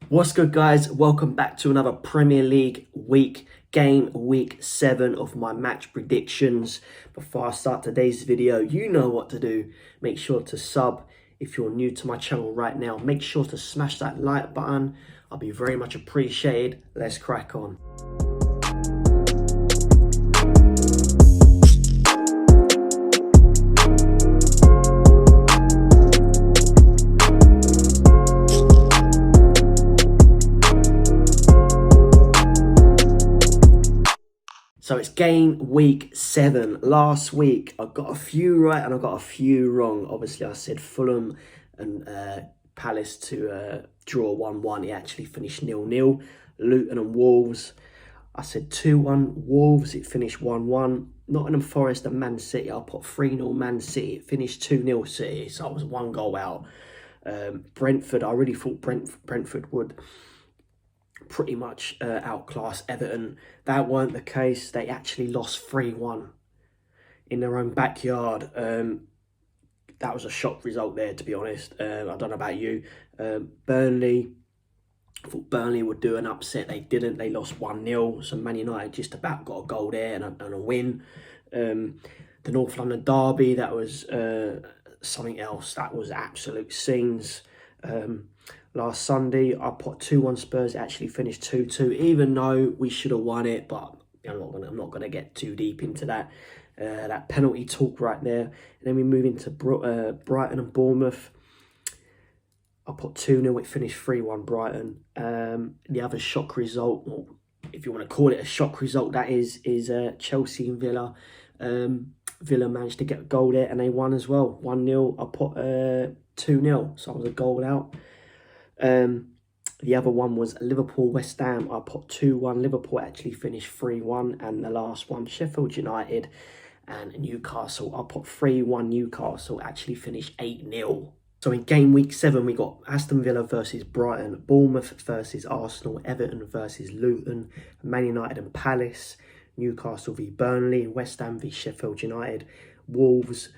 What's good, guys? Welcome back to another Premier League week 7 of my match predictions. Before I start today's video, you know what to do. Make sure to sub if you're new to my channel right now. Make sure to smash that like button. I'll be very much appreciated. Let's crack on. So it's game week 7. Last week, I got a few right and I got a few wrong. Obviously, I said Fulham and Palace to draw 1-1. It actually finished 0-0. Luton and Wolves, I said 2-1. Wolves, it finished 1-1. Nottingham Forest and Man City, I put 3-0 Man City. It finished 2-0 City, so I was one goal out. Brentford, I really thought Brentford would pretty much outclass Everton. That weren't the case. They actually lost 3-1 in their own backyard. That was a shock result there, to be honest. I don't know about you. Burnley, I thought Burnley would do an upset. They didn't. They lost 1-0. So Man United just about got a goal there and a win. The North London derby, that was something else. That was absolute scenes. Last Sunday, I put 2-1 Spurs. It actually finished 2-2, even though we should have won it. But I'm not gonna get too deep into that. That penalty talk right there. And then we move into Brighton and Bournemouth. I put 2-0. It finished 3-1 Brighton. The other shock result, or if you want to call it a shock result, that is Chelsea and Villa. Villa managed to get a goal there and they won as well. 1-0. I put 2-0, so I was a goal out. The other one was Liverpool West Ham. I put 2-1. Liverpool actually finished 3-1, and the last one, Sheffield United and Newcastle, I put 3-1. Newcastle actually finished 8-0. So in game week 7, we got Aston Villa versus Brighton, Bournemouth versus Arsenal, Everton versus Luton, Man United and Palace, Newcastle v Burnley, West Ham v Sheffield United, Wolves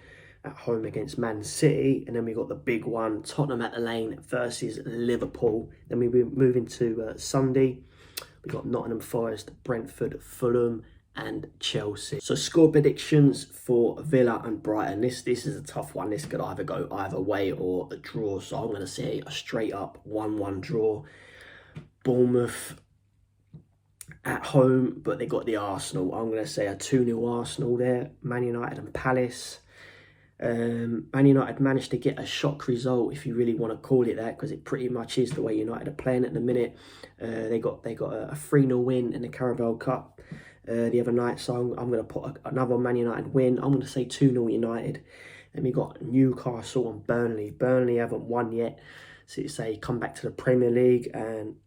at home against Man City, and then we got the big one, Tottenham at the Lane versus Liverpool. Then we move into Sunday. We got Nottingham Forest, Brentford, Fulham and Chelsea. So score predictions for Villa and Brighton. This is a tough one. This could either go either way or a draw. So I'm going to say a straight up 1-1 draw. Bournemouth at home, but they got the Arsenal. I'm going to say a 2-0 Arsenal there. Man United and Palace. Man United managed to get a shock result, if you really want to call it that, because it pretty much is the way United are playing at the minute. They got a 3-0 win in the Carabao Cup the other night, so I'm going to put another Man United win. I'm going to say 2-0 United. Then we got Newcastle and Burnley. Burnley haven't won yet, so it's a come back to the Premier League, and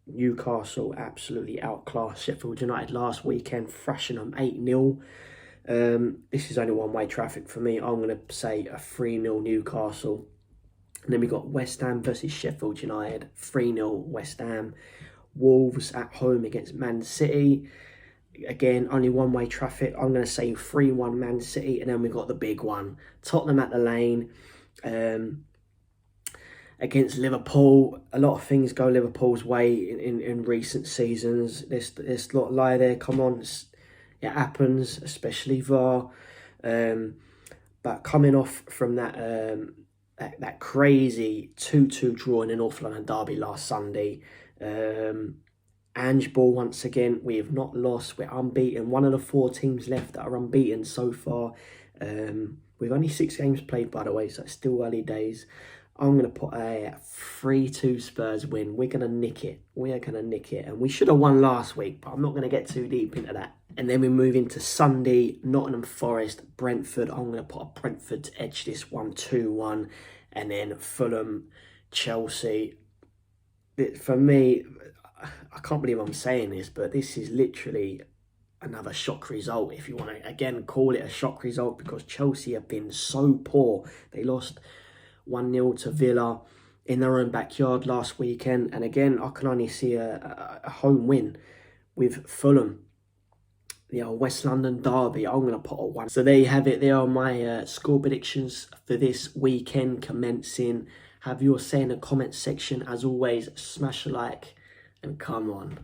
Newcastle absolutely outclassed Sheffield United last weekend, thrashing them 8-0. This is only one-way traffic for me. I'm going to say a 3-0 Newcastle. And then we got West Ham versus Sheffield United, 3-0 West Ham. Wolves at home against Man City. Again, only one-way traffic. I'm going to say 3-1 Man City. And then we got the big one, Tottenham at the Lane against Liverpool. A lot of things go Liverpool's way in recent seasons. There's a lot of lie there. Come on. It happens, especially VAR. But coming off from that crazy 2-2 draw in the North London derby last Sunday, Ange Ball once again, we have not lost. We're unbeaten. One of the 4 teams left that are unbeaten so far. We've only 6 games played, by the way, so it's still early days. I'm going to put a 3-2 Spurs win. We're going to nick it. We are going to nick it. And we should have won last week, but I'm not going to get too deep into that. And then we move into Sunday, Nottingham Forest, Brentford. I'm going to put a Brentford to edge this one, 2-1. And then Fulham, Chelsea. For me, I can't believe I'm saying this, but this is literally another shock result, if you want to, again, call it a shock result, because Chelsea have been so poor. They lost 1-0 to Villa in their own backyard last weekend. And again, I can only see a home win with Fulham. The West London derby, I'm going to put a 1. So there you have it. There are my score predictions for this weekend commencing have your say in the comment section. As always, smash a like and come on.